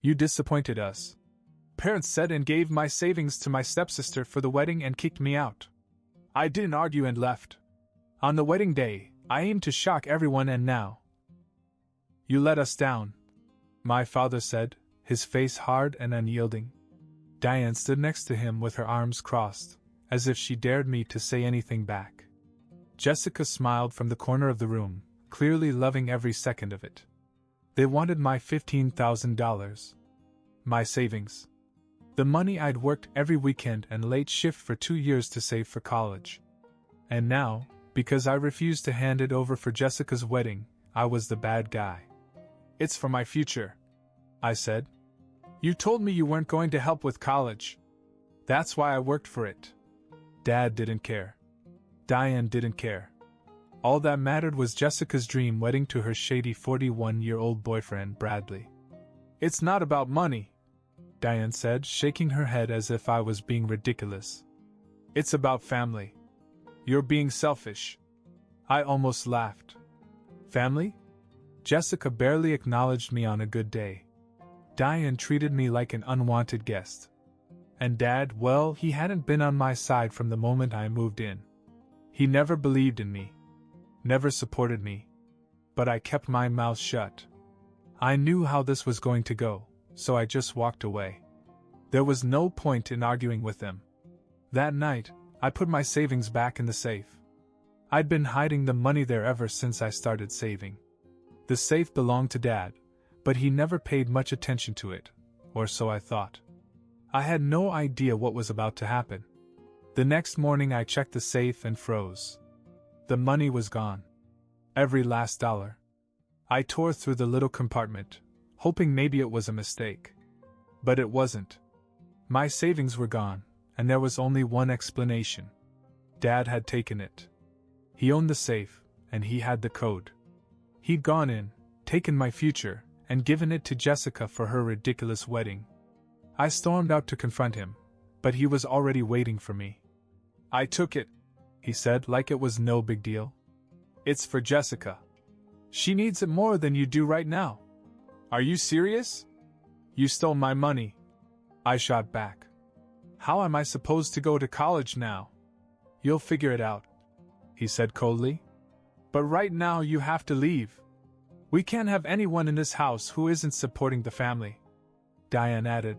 You disappointed us. Parents said and gave my savings to my stepsister for the wedding and kicked me out. I didn't argue and left. On the wedding day, I aimed to shock everyone and now you let us down, my father said, his face hard and unyielding. Diane stood next to him with her arms crossed, as if she dared me to say anything back. Jessica smiled from the corner of the room, clearly loving every second of it. They wanted my $15,000. My savings. The money I'd worked every weekend and late shift for 2 years to save for college. And now, because I refused to hand it over for Jessica's wedding, I was the bad guy. It's for my future, I said. You told me you weren't going to help with college. That's why I worked for it. Dad didn't care. Diane didn't care. All that mattered was Jessica's dream wedding to her shady 41-year-old boyfriend, Bradley. It's not about money, Diane said, shaking her head as if I was being ridiculous. It's about family. You're being selfish. I almost laughed. Family? Jessica barely acknowledged me on a good day. Diane treated me like an unwanted guest. And Dad, well, he hadn't been on my side from the moment I moved in. He never believed in me. Never supported me. But I kept my mouth shut. I knew how this was going to go, so I just walked away. There was no point in arguing with them. That night, I put my savings back in the safe. I'd been hiding the money there ever since I started saving. The safe belonged to Dad, but he never paid much attention to it, or so I thought. I had no idea what was about to happen. The next morning I checked the safe and froze. The money was gone. Every last dollar. I tore through the little compartment, hoping maybe it was a mistake. But it wasn't. My savings were gone, and there was only one explanation. Dad had taken it. He owned the safe, and he had the code. He'd gone in, taken my future, and given it to Jessica for her ridiculous wedding. I stormed out to confront him, but he was already waiting for me. I took it, he said like it was no big deal. It's for Jessica. She needs it more than you do right now. Are you serious? You stole my money. I shot back. How am I supposed to go to college now? You'll figure it out, he said coldly. But right now you have to leave. We can't have anyone in this house who isn't supporting the family. Diane added,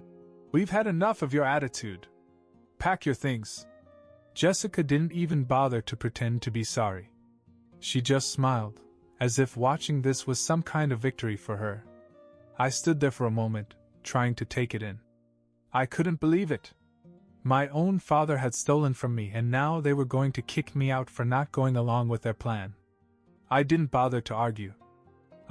We've had enough of your attitude. Pack your things. Jessica didn't even bother to pretend to be sorry. She just smiled, as if watching this was some kind of victory for her. I stood there for a moment, trying to take it in. I couldn't believe it. My own father had stolen from me and now they were going to kick me out for not going along with their plan. I didn't bother to argue.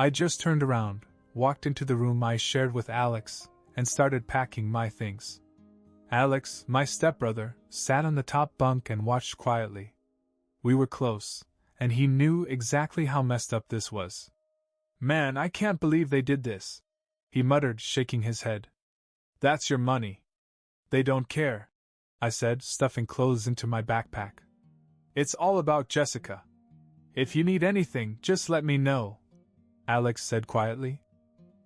I just turned around, walked into the room I shared with Alex, and started packing my things. Alex, my stepbrother, sat on the top bunk and watched quietly. We were close, and he knew exactly how messed up this was. Man, I can't believe they did this, he muttered, shaking his head. That's your money. They don't care, I said, stuffing clothes into my backpack. It's all about Jessica. If you need anything, just let me know, Alex said quietly.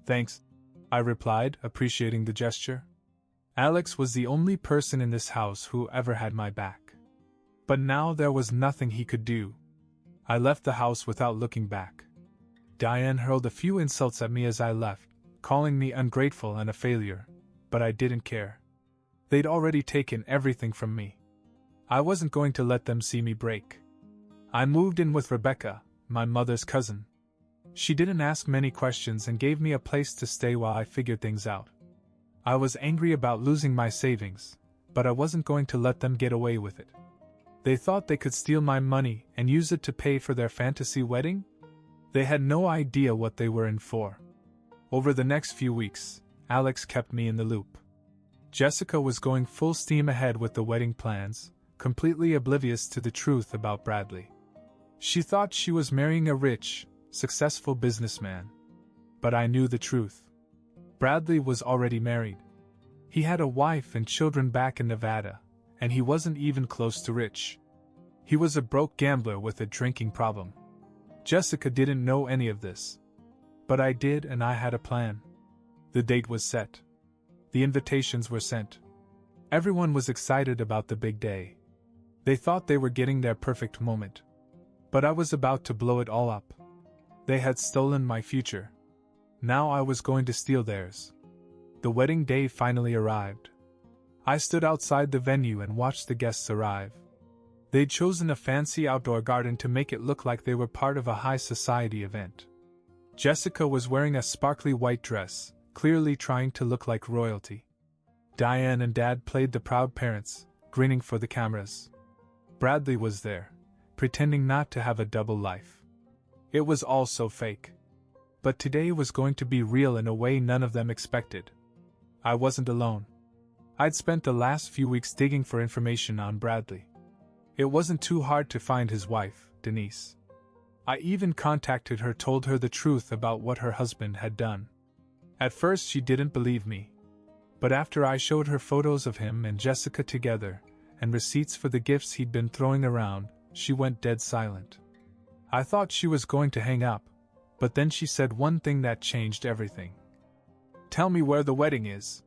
Thanks, I replied, appreciating the gesture. Alex was the only person in this house who ever had my back. But now there was nothing he could do. I left the house without looking back. Diane hurled a few insults at me as I left, calling me ungrateful and a failure, but I didn't care. They'd already taken everything from me. I wasn't going to let them see me break. I moved in with Rebecca, my mother's cousin. She didn't ask many questions and gave me a place to stay while I figured things out. I was angry about losing my savings, but I wasn't going to let them get away with it. They thought they could steal my money and use it to pay for their fantasy wedding? They had no idea what they were in for. Over the next few weeks, Alex kept me in the loop. Jessica was going full steam ahead with the wedding plans, completely oblivious to the truth about Bradley. She thought she was marrying a rich, successful businessman. But I knew the truth. Bradley was already married. He had a wife and children back in Nevada, and he wasn't even close to rich. He was a broke gambler with a drinking problem. Jessica didn't know any of this. But I did, and I had a plan. The date was set. The invitations were sent. Everyone was excited about the big day. They thought they were getting their perfect moment. But I was about to blow it all up. They had stolen my future. Now I was going to steal theirs. The wedding day finally arrived. I stood outside the venue and watched the guests arrive. They'd chosen a fancy outdoor garden to make it look like they were part of a high society event. Jessica was wearing a sparkly white dress, clearly trying to look like royalty. Diane and Dad played the proud parents, grinning for the cameras. Bradley was there, pretending not to have a double life. It was all so fake. But today was going to be real in a way none of them expected. I wasn't alone. I'd spent the last few weeks digging for information on Bradley. It wasn't too hard to find his wife, Denise. I even contacted her, told her the truth about what her husband had done. At first she didn't believe me. But after I showed her photos of him and Jessica together, and receipts for the gifts he'd been throwing around, she went dead silent. I thought she was going to hang up, but then she said one thing that changed everything. "Tell me where the wedding is."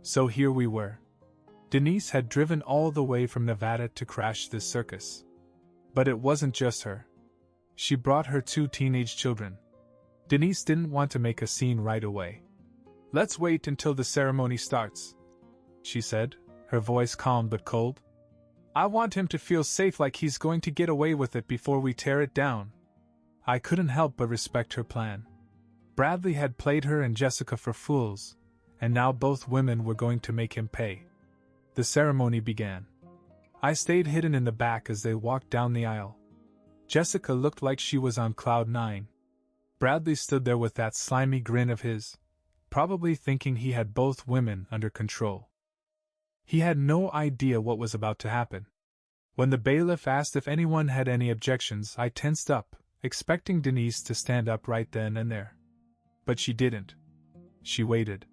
So here we were. Denise had driven all the way from Nevada to crash this circus. But it wasn't just her. She brought her 2 teenage children. Denise didn't want to make a scene right away. "Let's wait until the ceremony starts," she said, her voice calm but cold. "I want him to feel safe, like he's going to get away with it before we tear it down." I couldn't help but respect her plan. Bradley had played her and Jessica for fools, and now both women were going to make him pay. The ceremony began. I stayed hidden in the back as they walked down the aisle. Jessica looked like she was on cloud 9. Bradley stood there with that slimy grin of his, probably thinking he had both women under control. He had no idea what was about to happen. When the bailiff asked if anyone had any objections, I tensed up, expecting Denise to stand up right then and there. But she didn't. She waited.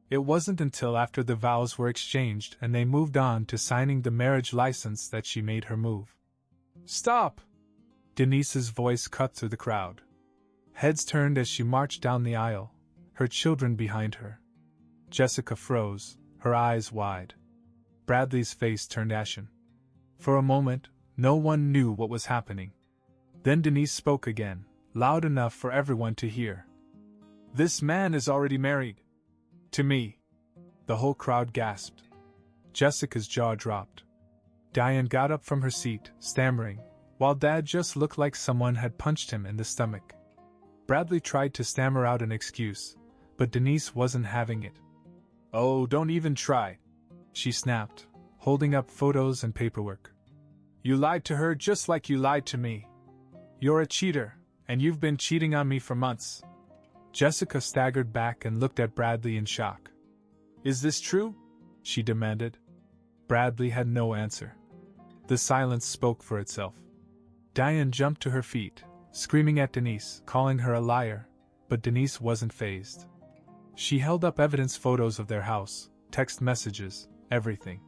It wasn't until after the vows were exchanged and they moved on to signing the marriage license that she made her move. "Stop!" Denise's voice cut through the crowd. Heads turned as she marched down the aisle, her children behind her. Jessica froze, her eyes wide. Bradley's face turned ashen. For a moment, no one knew what was happening. Then Denise spoke again, loud enough for everyone to hear. "This man is already married. To me." The whole crowd gasped. Jessica's jaw dropped. Diane got up from her seat, stammering, while Dad just looked like someone had punched him in the stomach. Bradley tried to stammer out an excuse, but Denise wasn't having it. "Oh, don't even try," she snapped, holding up photos and paperwork. "You lied to her just like you lied to me. You're a cheater, and you've been cheating on me for months." Jessica staggered back and looked at Bradley in shock. "Is this true?" she demanded. Bradley had no answer. The silence spoke for itself. Diane jumped to her feet, screaming at Denise, calling her a liar, but Denise wasn't fazed. She held up evidence, photos of their house, text messages, everything.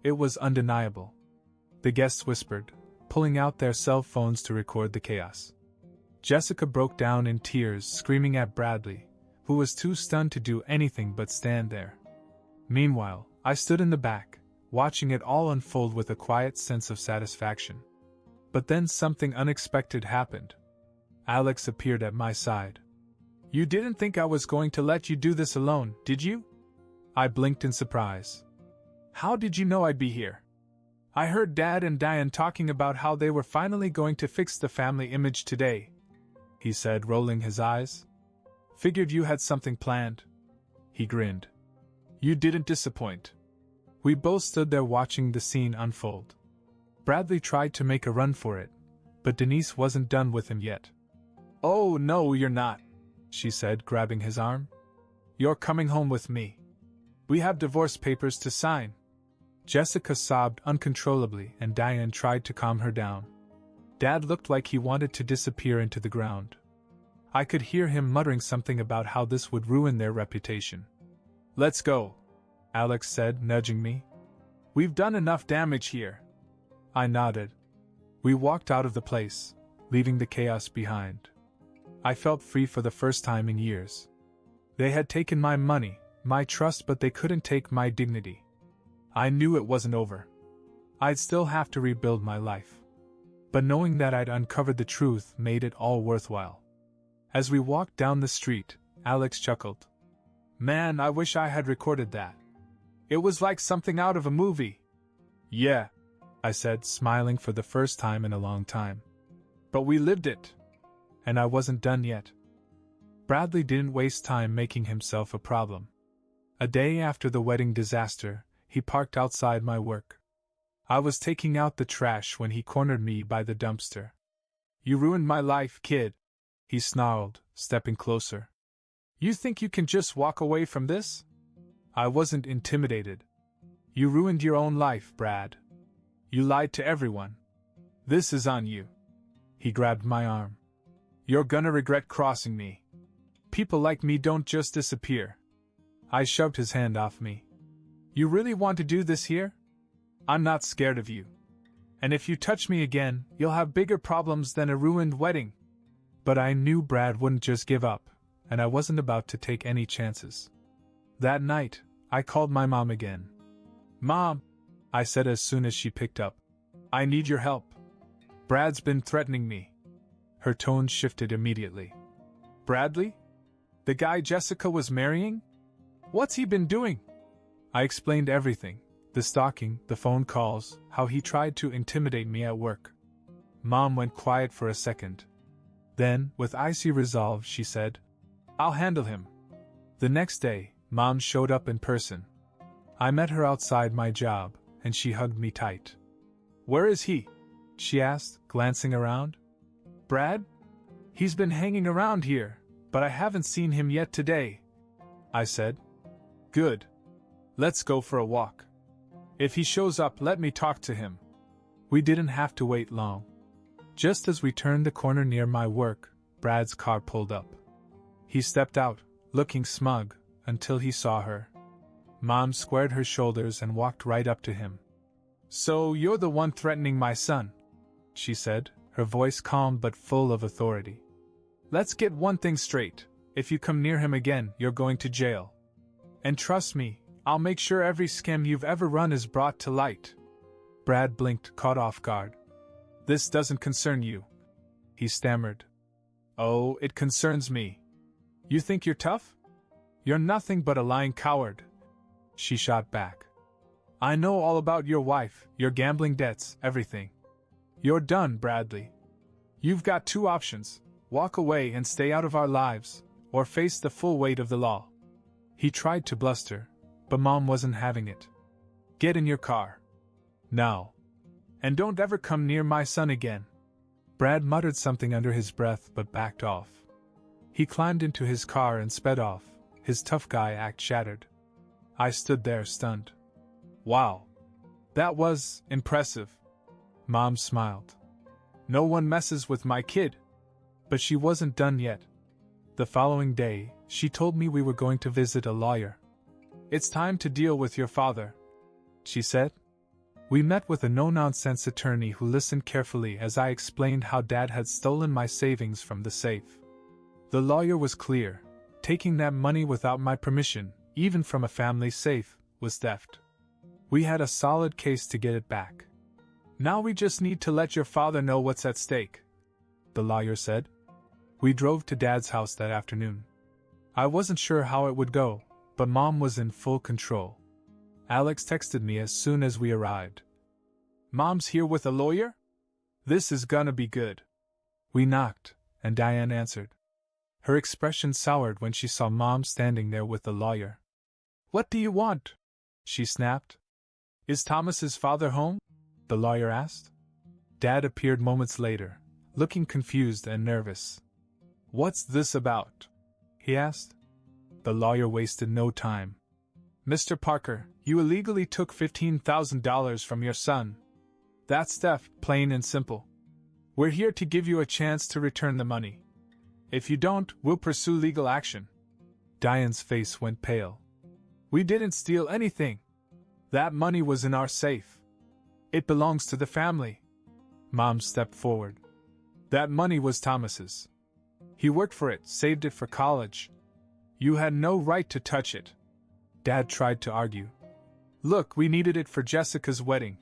It was undeniable. The guests whispered, pulling out their cell phones to record the chaos. Jessica broke down in tears, screaming at Bradley, who was too stunned to do anything but stand there. Meanwhile, I stood in the back, watching it all unfold with a quiet sense of satisfaction. But then something unexpected happened. Alex appeared at my side. "You didn't think I was going to let you do this alone, did you?" I blinked in surprise. "How did you know I'd be here?" "I heard Dad and Diane talking about how they were finally going to fix the family image today," he said, rolling his eyes. "Figured you had something planned." He grinned. "You didn't disappoint." We both stood there watching the scene unfold. Bradley tried to make a run for it, but Denise wasn't done with him yet. "Oh, no, you're not," she said, grabbing his arm. "You're coming home with me. We have divorce papers to sign." Jessica sobbed uncontrollably and Diane tried to calm her down. Dad looked like he wanted to disappear into the ground. I could hear him muttering something about how this would ruin their reputation. "Let's go," Alex said, nudging me. "We've done enough damage here." I nodded. We walked out of the place, leaving the chaos behind. I felt free for the first time in years. They had taken my money, my trust, but they couldn't take my dignity. I knew it wasn't over. I'd still have to rebuild my life. But knowing that I'd uncovered the truth made it all worthwhile. As we walked down the street, Alex chuckled. Man, I wish I had recorded that. It was like something out of a movie. Yeah, I said, smiling for the first time in a long time. But we lived it. And I wasn't done yet. Bradley didn't waste time making himself a problem. A day after the wedding disaster, he parked outside my work. I was taking out the trash when he cornered me by the dumpster. You ruined my life, kid, he snarled, stepping closer. You think you can just walk away from this? I wasn't intimidated. You ruined your own life, Brad. You lied to everyone. This is on you. He grabbed my arm. You're gonna regret crossing me. People like me don't just disappear. I shoved his hand off me. You really want to do this here? I'm not scared of you. And if you touch me again, you'll have bigger problems than a ruined wedding. But I knew Brad wouldn't just give up, and I wasn't about to take any chances. That night, I called my mom again. Mom, I said as soon as she picked up. I need your help. Brad's been threatening me. Her tone shifted immediately. Bradley? The guy Jessica was marrying? What's he been doing? I explained everything. The stalking, the phone calls, how he tried to intimidate me at work. Mom went quiet for a second. Then, with icy resolve, she said, I'll handle him. The next day, Mom showed up in person. I met her outside my job, and she hugged me tight. Where is he? She asked, glancing around. Brad? He's been hanging around here, but I haven't seen him yet today, I said. Good. Let's go for a walk. If he shows up, let me talk to him. We didn't have to wait long. Just as we turned the corner near my work, Brad's car pulled up. He stepped out, looking smug, until he saw her. Mom squared her shoulders and walked right up to him. So you're the one threatening my son, she said, her voice calm but full of authority. Let's get one thing straight. If you come near him again, you're going to jail. And trust me, I'll make sure every scam you've ever run is brought to light. Brad blinked, caught off guard. This doesn't concern you, he stammered. Oh, it concerns me. You think you're tough? You're nothing but a lying coward, she shot back. I know all about your wife, your gambling debts, everything. You're done, Bradley. You've got two options: walk away and stay out of our lives, or face the full weight of the law. He tried to bluster, but Mom wasn't having it. Get in your car. Now. And don't ever come near my son again. Brad muttered something under his breath but backed off. He climbed into his car and sped off, his tough guy act shattered. I stood there stunned. Wow. That was impressive. Mom smiled. No one messes with my kid. But she wasn't done yet. The following day, she told me we were going to visit a lawyer. It's time to deal with your father, she said. We met with a no-nonsense attorney who listened carefully as I explained how Dad had stolen my savings from the safe. The lawyer was clear. Taking that money without my permission, even from a family safe, was theft. We had a solid case to get it back. Now we just need to let your father know what's at stake, the lawyer said. We drove to Dad's house that afternoon. I wasn't sure how it would go, but Mom was in full control. Alex texted me as soon as we arrived. Mom's here with a lawyer? This is gonna be good. We knocked, and Diane answered. Her expression soured when she saw Mom standing there with the lawyer. What do you want? She snapped. Is Thomas's father home? The lawyer asked. Dad appeared moments later, looking confused and nervous. What's this about? He asked. The lawyer wasted no time. Mr. Parker, you illegally took $15,000 from your son. That's theft, plain and simple. We're here to give you a chance to return the money. If you don't, we'll pursue legal action. Diane's face went pale. We didn't steal anything. That money was in our safe. It belongs to the family. Mom stepped forward. That money was Thomas's. He worked for it, saved it for college. You had no right to touch it. Dad tried to argue. Look, we needed it for Jessica's wedding.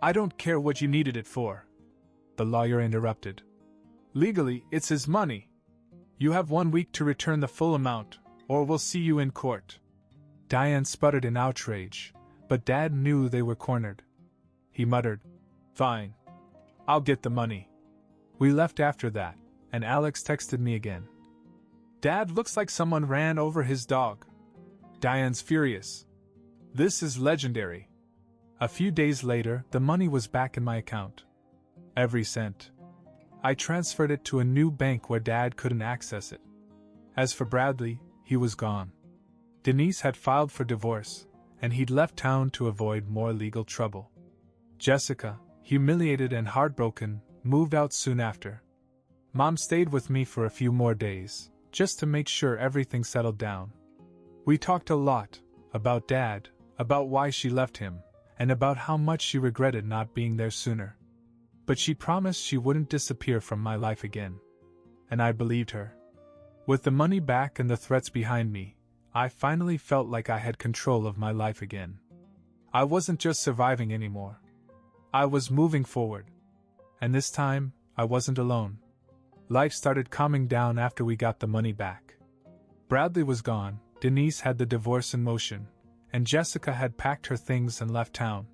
I don't care what you needed it for. The lawyer interrupted. Legally, it's his money. You have 1 week to return the full amount, or we'll see you in court. Diane sputtered in outrage, but Dad knew they were cornered. He muttered, Fine. I'll get the money. We left after that, and Alex texted me again. Dad looks like someone ran over his dog. Diane's furious. This is legendary. A few days later, the money was back in my account. Every cent. I transferred it to a new bank where Dad couldn't access it. As for Bradley, he was gone. Denise had filed for divorce, and he'd left town to avoid more legal trouble. Jessica, humiliated and heartbroken, moved out soon after. Mom stayed with me for a few more days, just to make sure everything settled down. We talked a lot, about Dad, about why she left him, and about how much she regretted not being there sooner. But she promised she wouldn't disappear from my life again. And I believed her. With the money back and the threats behind me, I finally felt like I had control of my life again. I wasn't just surviving anymore. I was moving forward. And this time, I wasn't alone. Life started calming down after we got the money back. Bradley was gone, Denise had the divorce in motion, and Jessica had packed her things and left town.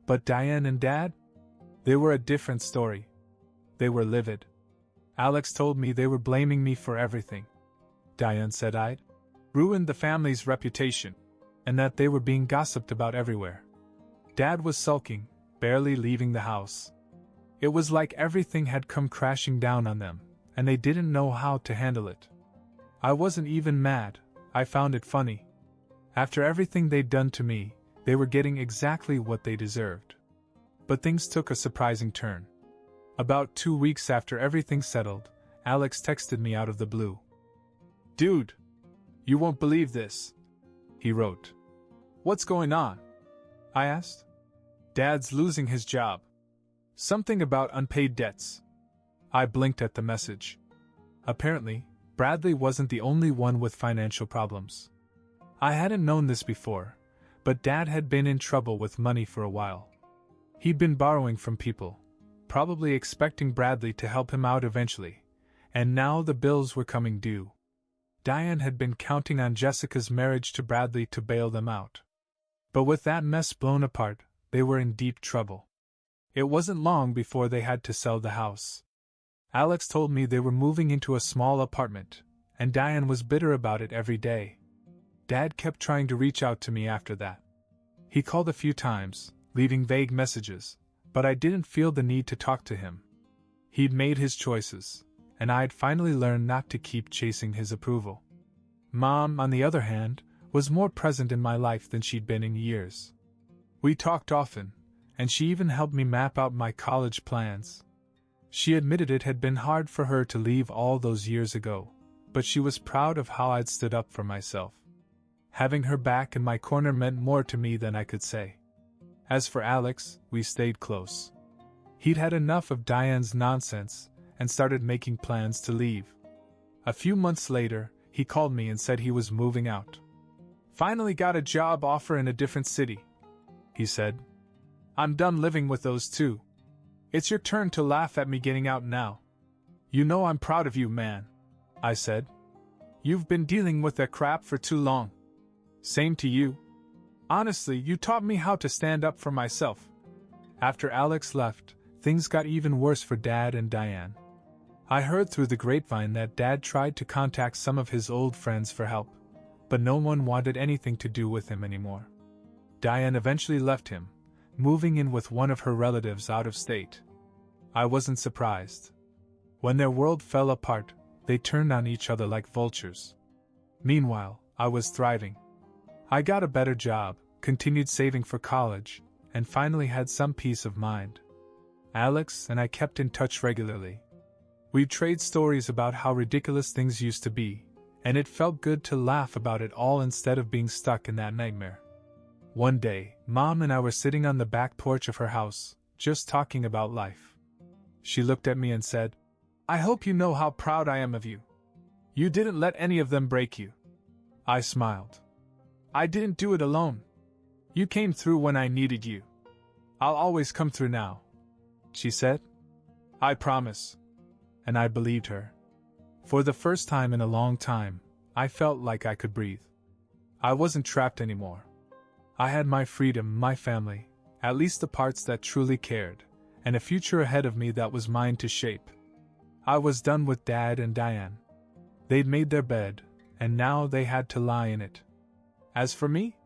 But Diane and Dad? They were a different story. They were livid. Alex told me they were blaming me for everything. Diane said I'd ruined the family's reputation, and that they were being gossiped about everywhere. Dad was sulking, barely leaving the house. It was like everything had come crashing down on them, and they didn't know how to handle it. I wasn't even mad, I found it funny. After everything they'd done to me, they were getting exactly what they deserved. But things took a surprising turn. About 2 weeks after everything settled, Alex texted me out of the blue. Dude, you won't believe this, he wrote. What's going on? I asked. Dad's losing his job. Something about unpaid debts. I blinked at the message. Apparently, Bradley wasn't the only one with financial problems. I hadn't known this before, but Dad had been in trouble with money for a while. He'd been borrowing from people, probably expecting Bradley to help him out eventually, and now the bills were coming due. Diane had been counting on Jessica's marriage to Bradley to bail them out. But with that mess blown apart, they were in deep trouble. It wasn't long before they had to sell the house. Alex told me they were moving into a small apartment, and Diane was bitter about it every day. Dad kept trying to reach out to me after that. He called a few times, leaving vague messages, but I didn't feel the need to talk to him. He'd made his choices, and I'd finally learned not to keep chasing his approval. Mom, on the other hand, was more present in my life than she'd been in years. We talked often, and she even helped me map out my college plans. She admitted it had been hard for her to leave all those years ago, but she was proud of how I'd stood up for myself. Having her back in my corner meant more to me than I could say. As for Alex, we stayed close. He'd had enough of Diane's nonsense and started making plans to leave. A few months later, he called me and said he was moving out. Finally got a job offer in a different city, he said. I'm done living with those two. It's your turn to laugh at me getting out now. You know I'm proud of you, man, I said. You've been dealing with that crap for too long. Same to you. Honestly, you taught me how to stand up for myself. After Alex left, things got even worse for Dad and Diane. I heard through the grapevine that Dad tried to contact some of his old friends for help, but no one wanted anything to do with him anymore. Diane eventually left him, moving in with one of her relatives out of state. I wasn't surprised. When their world fell apart, they turned on each other like vultures. Meanwhile, I was thriving. I got a better job, continued saving for college, and finally had some peace of mind. Alex and I kept in touch regularly. We'd trade stories about how ridiculous things used to be, and it felt good to laugh about it all instead of being stuck in that nightmare. One day, Mom and I were sitting on the back porch of her house, just talking about life. She looked at me and said, I hope you know how proud I am of you. You didn't let any of them break you. I smiled. I didn't do it alone. You came through when I needed you. I'll always come through now, she said. I promise. And I believed her. For the first time in a long time, I felt like I could breathe. I wasn't trapped anymore. I had my freedom, my family, at least the parts that truly cared, and a future ahead of me that was mine to shape. I was done with Dad and Diane. They'd made their bed, and now they had to lie in it. As for me,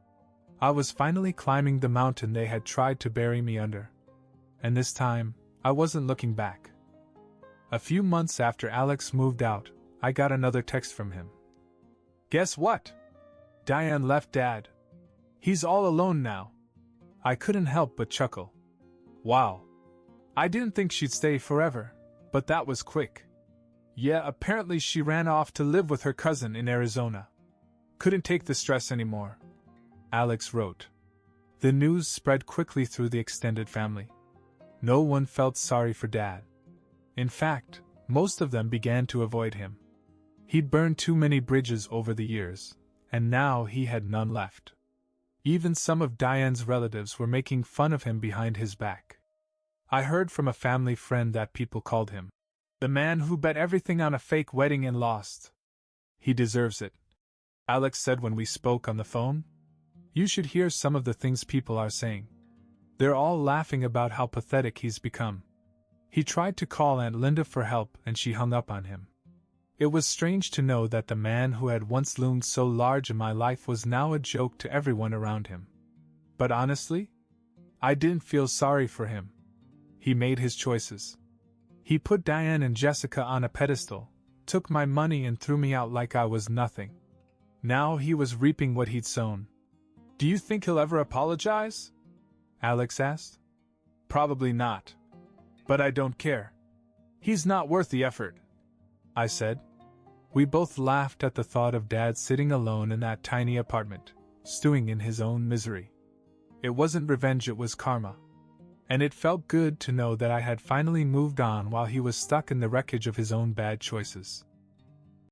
I was finally climbing the mountain they had tried to bury me under. And this time, I wasn't looking back. A few months after Alex moved out, I got another text from him. Guess what? Diane left Dad. He's all alone now. I couldn't help but chuckle. Wow. I didn't think she'd stay forever, but that was quick. Yeah, apparently she ran off to live with her cousin in Arizona. Couldn't take the stress anymore, Alex wrote. The news spread quickly through the extended family. No one felt sorry for Dad. In fact, most of them began to avoid him. He'd burned too many bridges over the years, and now he had none left. Even some of Diane's relatives were making fun of him behind his back. I heard from a family friend that people called him the man who bet everything on a fake wedding and lost. He deserves it, Alex said when we spoke on the phone. You should hear some of the things people are saying. They're all laughing about how pathetic he's become. He tried to call Aunt Linda for help and she hung up on him. It was strange to know that the man who had once loomed so large in my life was now a joke to everyone around him. But honestly, I didn't feel sorry for him. He made his choices. He put Diane and Jessica on a pedestal, took my money and threw me out like I was nothing. Now he was reaping what he'd sown. Do you think he'll ever apologize? Alex asked. Probably not. But I don't care. He's not worth the effort, I said. We both laughed at the thought of Dad sitting alone in that tiny apartment, stewing in his own misery. It wasn't revenge, it was karma. And it felt good to know that I had finally moved on while he was stuck in the wreckage of his own bad choices.